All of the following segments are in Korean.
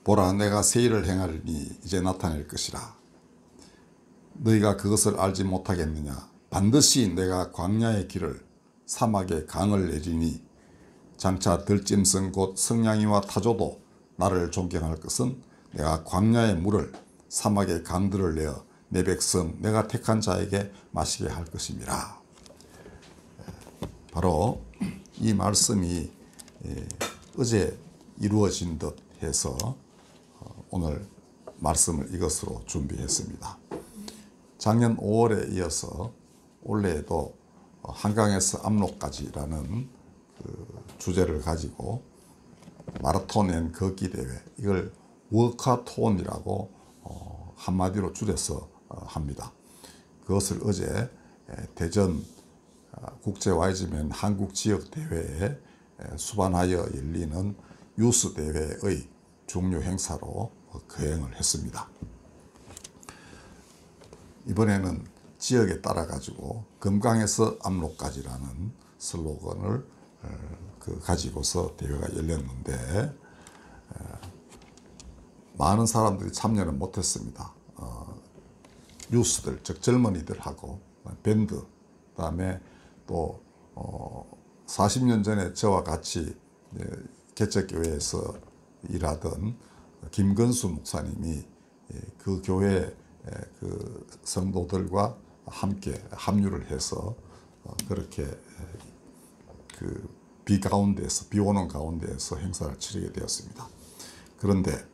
보라, 내가 새 일을 행하리니 이제 나타낼 것이라. 너희가 그것을 알지 못하겠느냐. 반드시 내가 광야의 길을 사막의 강을 내리니 장차 들짐승 곧 성냥이와 타조도 나를 존경할 것은 내가 광야의 물을 사막의 강들을 내어 내 백성 내가 택한 자에게 마시게 할 것임이라. 바로 이 말씀이 어제 이루어진 듯 해서 오늘 말씀을 이것으로 준비했습니다. 작년 5월에 이어서 올해에도 한강에서 압록까지라는 그 주제를 가지고 마라톤 앤 걷기 대회, 이걸 워카톤이라고 한마디로 줄여서 합니다. 그것을 어제 대전 국제 YG맨 한국 지역 대회에 수반하여 열리는 유스 대회의 중요 행사로 거행을 했습니다. 이번에는 지역에 따라 가지고 금강에서 압록까지라는 슬로건을 가지고서 대회가 열렸는데 많은 사람들이 참여는 못했습니다. 유스들, 즉 젊은이들하고 밴드, 그다음에 또 40년 전에 저와 같이 개척교회에서 일하던 김건수 목사님이 그 교회 그 성도들과 함께 합류를 해서 그렇게 그 비 오는 가운데에서 행사를 치르게 되었습니다. 그런데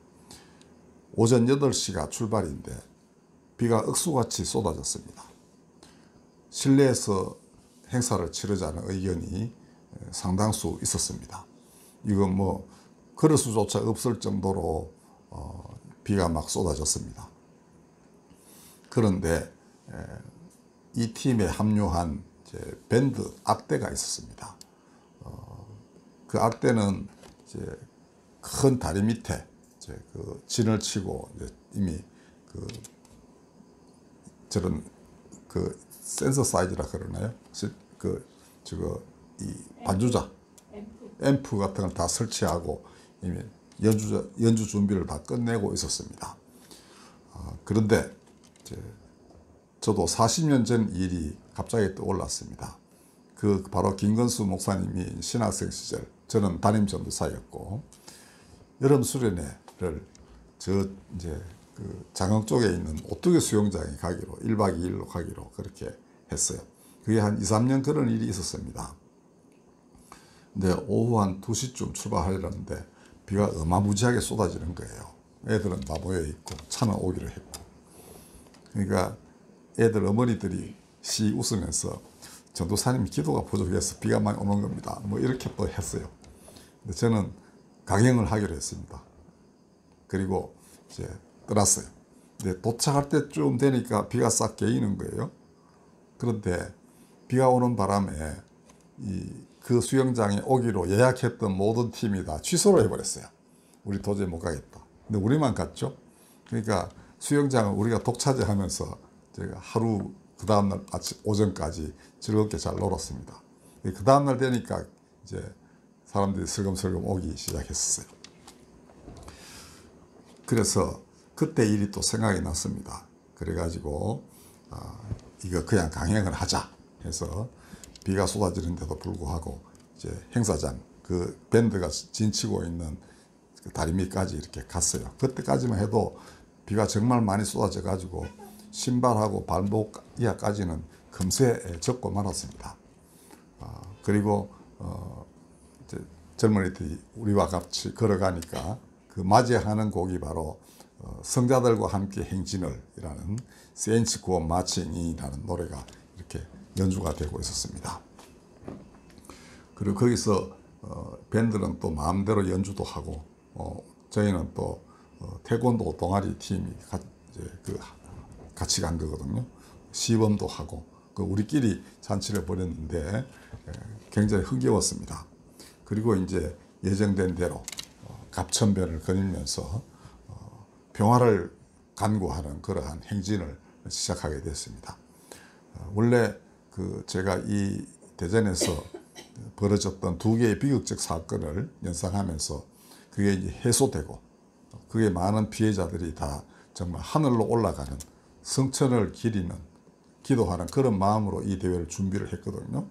오전 8시가 출발인데 비가 억수같이 쏟아졌습니다. 실내에서 행사를 치르자는 의견이 상당수 있었습니다. 이건 뭐 그럴 수조차 없을 정도로 비가 막 쏟아졌습니다. 그런데 이 팀에 합류한 밴드 악대가 있었습니다. 그 악대는 이제 큰 다리 밑에 그 진을 치고 이미 그 저런 그 센서 사이즈라 그러나요? 이 반주자 앰프 같은 걸 다 설치하고 이미 연주 준비를 다 끝내고 있었습니다. 그런데 저도 40년 전 일이 갑자기 떠올랐습니다. 그 바로 김건수 목사님이 신학생 시절, 저는 담임 전도사였고 여름 수련회를 그 장흥 쪽에 있는 오뚜기 수영장에 가기로 1박 2일로 가기로 그렇게 했어요. 그게 한 2, 3년 그런 일이 있었습니다. 근데 오후 한 2시쯤 출발하려는데 비가 어마무지하게 쏟아지는 거예요. 애들은 다 모여 있고 차는 오기로 했고. 그러니까 애들 어머니들이 시 웃으면서 전도사님 기도가 부족해서 비가 많이 오는 겁니다. 뭐 이렇게 또 했어요. 근데 저는 강행을 하기로 했습니다. 그리고 이제 떠났어요. 근데 도착할 때쯤 되니까 비가 싹 개이는 거예요. 그런데 비가 오는 바람에 그 수영장에 오기로 예약했던 모든 팀이 다 취소를 해버렸어요. 우리 도저히 못 가겠다. 근데 우리만 갔죠. 그러니까 수영장을 우리가 독차지하면서 제가 하루 그 다음날 아침 오전까지 즐겁게 잘 놀았습니다. 그 다음날 되니까 이제 사람들이 슬금슬금 오기 시작했어요. 그래서 그때 일이 또 생각이 났습니다. 그래가지고 이거 그냥 강행을 하자 해서 비가 쏟아지는데도 불구하고 이제 행사장 그 밴드가 진치고 있는 그 다리 밑까지 이렇게 갔어요. 그때까지만 해도 비가 정말 많이 쏟아져 가지고 신발하고 발목 이하까지는 금세 젖고 말았습니다. 그리고 이제 젊은이들이 우리와 같이 걸어가니까 그 맞이하는 곡이 바로 성자들과 함께 행진을 이라는 세인츠 구원 마칭이라는 노래가 이렇게 연주가 되고 있었습니다. 그리고 거기서 밴드는 또 마음대로 연주도 하고 저희는 또 태권도 동아리 팀이 같이 간 거거든요. 시범도 하고 우리끼리 잔치를 벌였는데 굉장히 흥겨웠습니다. 그리고 이제 예정된 대로 갑천변을 거닐면서 평화를 간구하는 그러한 행진을 시작하게 됐습니다. 원래 제가 이 대전에서 벌어졌던 두 개의 비극적 사건을 연상하면서 그게 이제 해소되고 그게 많은 피해자들이 다 정말 하늘로 올라가는 성천을 기리는 기도하는 그런 마음으로 이 대회를 준비를 했거든요.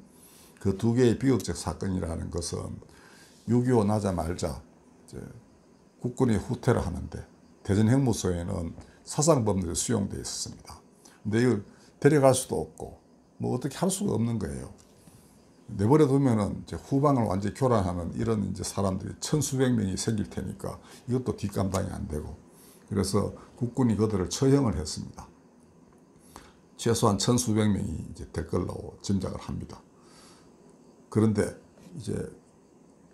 그 두 개의 비극적 사건이라는 것은 6.25 나자말자 국군이 후퇴를 하는데 대전행무소에는 사상범들이 수용되어 있었습니다. 근데 이걸 데려갈 수도 없고 뭐 어떻게 할 수가 없는 거예요. 내버려 두면은 이제 후방을 완전히 교란하는 이런 이제 사람들이 천수백 명이 생길 테니까 이것도 뒷감당이 안 되고, 그래서 국군이 그들을 처형을 했습니다. 최소한 천수백 명이 이제 될 걸로 짐작을 합니다. 그런데 이제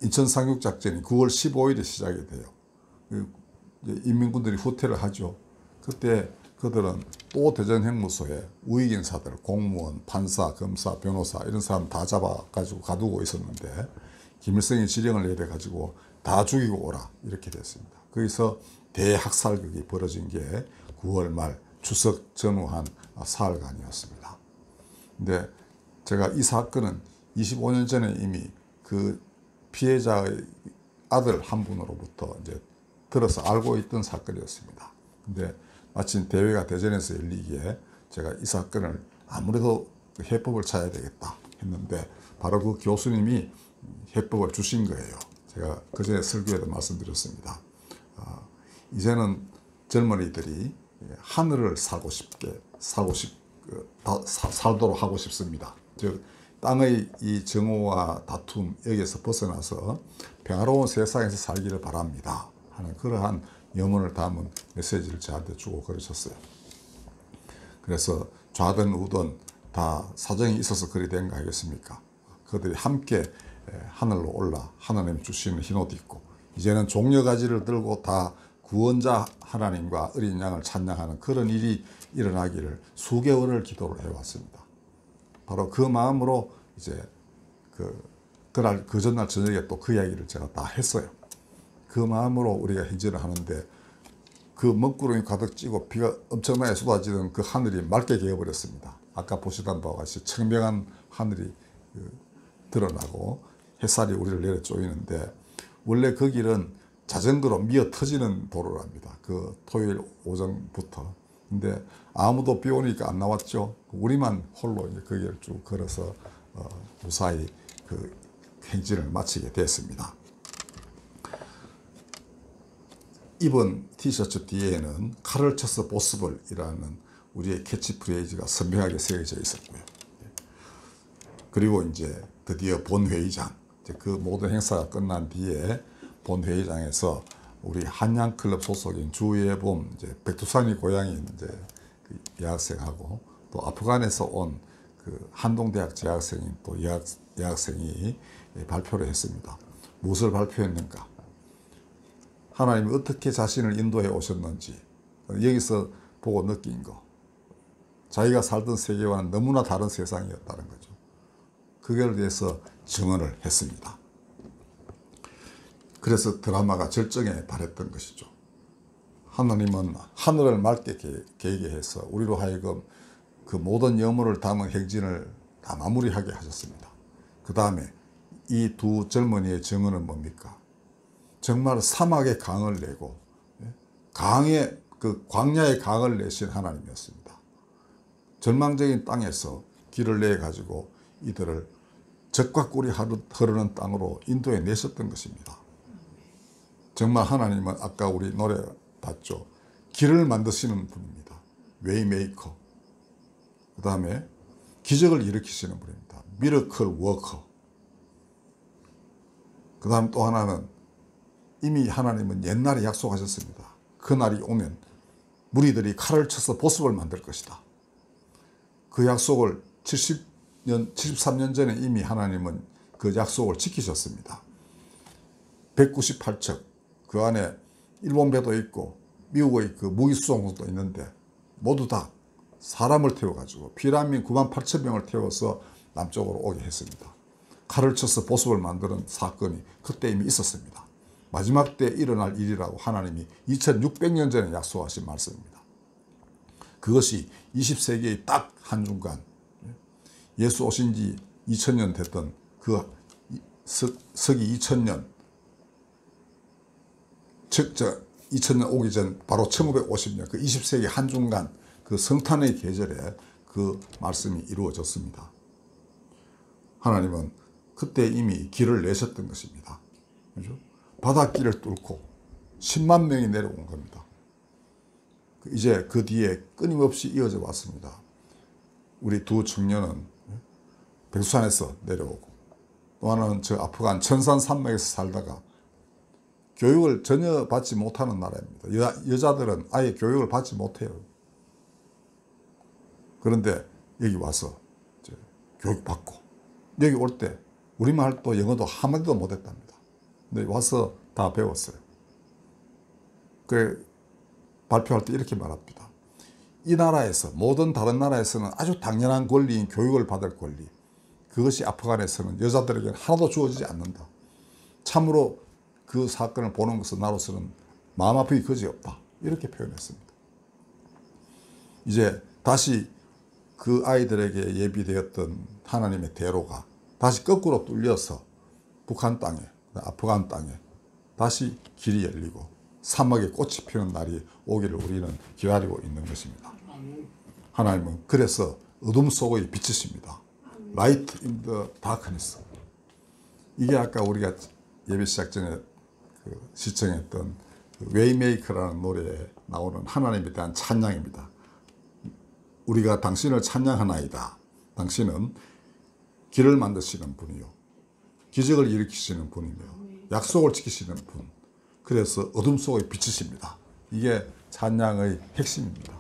인천 상륙작전이 9월 15일에 시작이 돼요. 이제 인민군들이 후퇴를 하죠. 그때 그들은 또 대전행무소에 우익인사들, 공무원, 판사, 검사, 변호사 이런 사람 다 잡아가지고 가두고 있었는데 김일성이 지령을 내려가지고 다 죽이고 오라 이렇게 됐습니다. 거기서 대학살극이 벌어진 게 9월 말 추석 전후한 사흘간이었습니다. 근데 제가 이 사건은 25년 전에 이미 그 피해자의 아들 한 분으로부터 이제 들어서 알고 있던 사건이었습니다. 근데 마침 대회가 대전에서 열리기에 제가 이 사건을 아무래도 해법을 찾아야 되겠다 했는데 바로 그 교수님이 해법을 주신 거예요. 제가 그전에 설교에도 말씀드렸습니다. 이제는 젊은이들이 하늘을 살도록 하고 싶습니다. 즉 땅의 이 정오와 다툼 여기에서 벗어나서 평화로운 세상에서 살기를 바랍니다 하는 그러한 염원을 담은 메시지를 저한테 주고 그러셨어요. 그래서 좌든 우든 다 사정이 있어서 그리 된 거 아니겠습니까? 그들이 함께 하늘로 올라 하나님 주시는 흰옷 입고 이제는 종려가지를 들고 다 구원자 하나님과 어린 양을 찬양하는 그런 일이 일어나기를 수개월을 기도를 해왔습니다. 바로 그 마음으로 이제 그날 그 전날 저녁에 또 그 이야기를 제가 다 했어요. 그 마음으로 우리가 행진을 하는데 그 먹구름이 가득 찌고 비가 엄청나게 쏟아지던 그 하늘이 맑게 개어버렸습니다. 아까 보시던 바와 같이 청명한 하늘이 드러나고 햇살이 우리를 내려 쪼이는데 원래 그 길은 자전거로 미어 터지는 도로랍니다. 그 토요일 오전부터. 근데 아무도 비 오니까 안 나왔죠. 우리만 홀로 이제 그 길을 쭉 걸어서 무사히 그 행진을 마치게 됐습니다. 입은 티셔츠 뒤에는 칼을 쳐서 보스벌이라는 우리의 캐치프레이즈가 선명하게 새겨져 있었고요. 그리고 이제 드디어 본회의장, 그 모든 행사가 끝난 뒤에 본회의장에서 우리 한양클럽 소속인 주예범, 이제 백두산이 고향인 이제 그 여학생하고 또 아프간에서 온 그 한동대학 재학생인 또 여학생이 발표를 했습니다. 무엇을 발표했는가? 하나님이 어떻게 자신을 인도해 오셨는지 여기서 보고 느낀 거. 자기가 살던 세계와는 너무나 다른 세상이었다는 거죠. 그걸 위해서 증언을 했습니다. 그래서 드라마가 절정에 달했던 것이죠. 하나님은 하늘을 맑게 개개해서 우리로 하여금 그 모든 염원을 담은 행진을 다 마무리하게 하셨습니다. 그 다음에 이 두 젊은이의 증언은 뭡니까? 정말 사막의 강을 내고 강의 그 광야의 강을 내신 하나님이었습니다. 절망적인 땅에서 길을 내 가지고 이들을 젖과 꿀이 흐르는 땅으로 인도해 내셨던 것입니다. 정말 하나님은 아까 우리 노래 봤죠. 길을 만드시는 분입니다. 웨이메이커. 그 다음에 기적을 일으키시는 분입니다. 미러클 워커. 그 다음 또 하나는 이미 하나님은 옛날에 약속하셨습니다. 그날이 오면 무리들이 칼을 쳐서 보습을 만들 것이다. 그 약속을 73년 전에 이미 하나님은 그 약속을 지키셨습니다. 198척, 그 안에 일본 배도 있고 미국의 그 무기수송선도 있는데 모두 다 사람을 태워가지고 피난민 98,000명을 태워서 남쪽으로 오게 했습니다. 칼을 쳐서 보습을 만드는 사건이 그때 이미 있었습니다. 마지막 때 일어날 일이라고 하나님이 2600년 전에 약속하신 말씀입니다. 그것이 20세기의 딱 한중간 예수 오신 지 2000년 됐던 그 서기 2000년 즉 2000년 오기 전 바로 1550년 그 20세기 한중간 그 성탄의 계절에 그 말씀이 이루어졌습니다. 하나님은 그때 이미 길을 내셨던 것입니다. 그죠? 바닷길을 뚫고 10만 명이 내려온 겁니다. 이제 그 뒤에 끊임없이 이어져 왔습니다. 우리 두 청년은 백두산에서 내려오고 또 하나는 저 아프간 천산 산맥에서 살다가 교육을 전혀 받지 못하는 나라입니다. 여자들은 아예 교육을 받지 못해요. 그런데 여기 와서 이제 교육받고 여기 올 때 우리말도 영어도 한마디도 못했답니다. 근데 와서 다 배웠어요. 그 발표할 때 이렇게 말합니다. 이 나라에서 모든 다른 나라에서는 아주 당연한 권리인 교육을 받을 권리, 그것이 아프간에서는 여자들에게는 하나도 주어지지 않는다. 참으로 그 사건을 보는 것은 나로서는 마음 아프기 그지없다. 이렇게 표현했습니다. 이제 다시 그 아이들에게 예비되었던 하나님의 대로가 다시 거꾸로 뚫려서 북한 땅에, 아프간 땅에 다시 길이 열리고 사막에 꽃이 피는 날이 오기를 우리는 기다리고 있는 것입니다. 하나님은 그래서 어둠 속의 빛이십니다. Light in the darkness. 이게 아까 우리가 예배 시작 전에 그 시청했던 그 웨이메이커라는 노래에 나오는 하나님에 대한 찬양입니다. 우리가 당신을 찬양하나이다. 당신은 길을 만드시는 분이요, 기적을 일으키시는 분이며 약속을 지키시는 분. 그래서 어둠 속의 빛이십니다. 이게 찬양의 핵심입니다.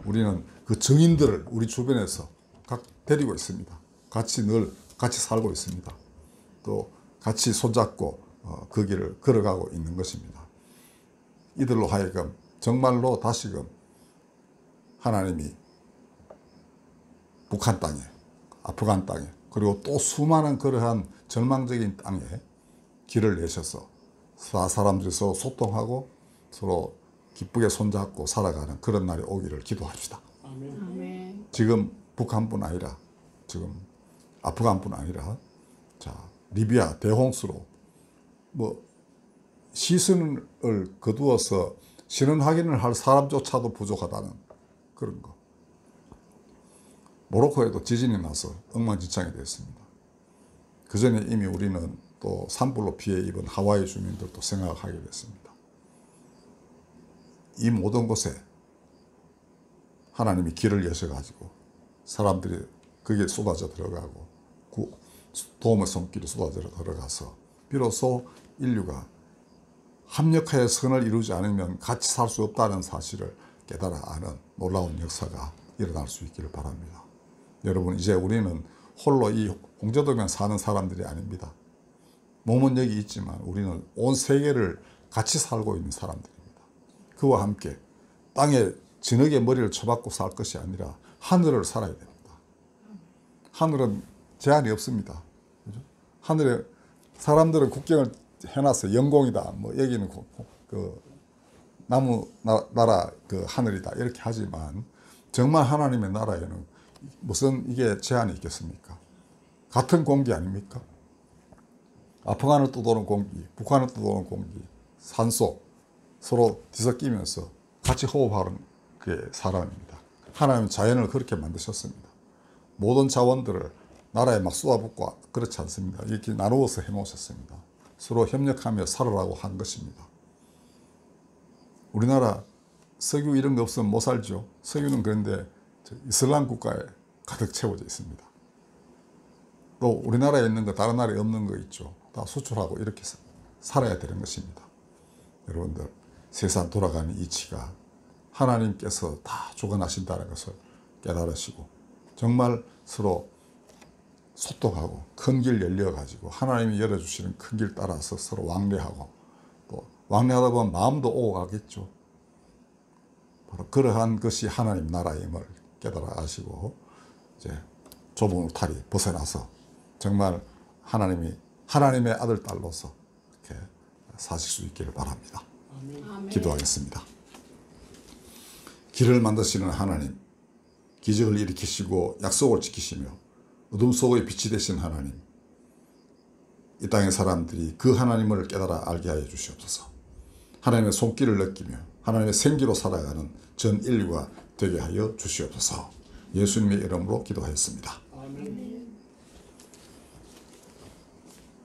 우리는 그 증인들을 우리 주변에서 각 데리고 있습니다. 같이 살고 있습니다. 또 같이 손잡고 그 길을 걸어가고 있는 것입니다. 이들로 하여금 정말로 다시금 하나님이 북한 땅에, 아프간 땅에, 그리고 또 수많은 그러한 절망적인 땅에 길을 내셔서 사람들이 서로 소통하고 서로 기쁘게 손잡고 살아가는 그런 날이 오기를 기도합시다. 아멘. 지금 북한뿐 아니라, 지금 아프간뿐 아니라, 자, 리비아 대홍수로 뭐 시선을 거두어서 신원 확인을 할 사람조차도 부족하다는 그런 거. 모로코에도 지진이 나서 엉망진창이 됐습니다. 그 전에 이미 우리는 또 산불로 피해 입은 하와이 주민들도 생각하게 됐습니다. 이 모든 곳에 하나님이 길을 여셔가지고 사람들이 거기에 쏟아져 들어가고 도움의 손길이 쏟아져 들어가서 비로소 인류가 합력하여 선을 이루지 않으면 같이 살 수 없다는 사실을 깨달아 아는 놀라운 역사가 일어날 수 있기를 바랍니다. 여러분, 이제 우리는 홀로 이 홍제도면 사는 사람들이 아닙니다. 몸은 여기 있지만 우리는 온 세계를 같이 살고 있는 사람들입니다. 그와 함께 땅에 진흙에 머리를 쳐박고 살 것이 아니라 하늘을 살아야 됩니다. 하늘은 제한이 없습니다. 그죠? 하늘에 사람들은 국경을 해놨어요. 영공이다. 뭐 여기는 그 나무 나라 그 하늘이다. 이렇게 하지만 정말 하나님의 나라에는 무슨 이게 제한이 있겠습니까? 같은 공기 아닙니까? 아프간을 떠도는 공기, 북한을 떠도는 공기, 산소 서로 뒤섞이면서 같이 호흡하는 게 사람입니다. 하나님은 자연을 그렇게 만드셨습니다. 모든 자원들을 나라에 막 쏟아붓고 그렇지 않습니다. 이렇게 나누어서 해놓으셨습니다. 서로 협력하며 살아라고 한 것입니다. 우리나라 석유 이런 거 없으면 못 살죠. 석유는 그런데 이슬람 국가에 가득 채워져 있습니다. 또 우리나라에 있는 거 다른 나라에 없는 거 있죠. 다 수출하고 이렇게 살아야 되는 것입니다. 여러분들, 세상 돌아가는 이치가 하나님께서 다 주관하신다는 것을 깨달으시고 정말 서로 소통하고 큰 길 열려가지고 하나님이 열어주시는 큰 길 따라서 서로 왕래하고 또 왕래하다 보면 마음도 오고 가겠죠. 바로 그러한 것이 하나님 나라임을 깨달아 아시고 이제 좁은 울타리 벗어나서 정말 하나님의 아들 딸로서 이렇게 사실 수 있기를 바랍니다. 아멘. 기도하겠습니다. 길을 만드시는 하나님, 기적을 일으키시고 약속을 지키시며 어둠 속의 빛이 되신 하나님, 이 땅의 사람들이 그 하나님을 깨달아 알게 하여 주시옵소서. 하나님의 손길을 느끼며 하나님의 생기로 살아가는 전 인류가 되게 하여 주시옵소서. 예수님의 이름으로 기도하였습니다.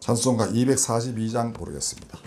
찬송가 242장 부르겠습니다.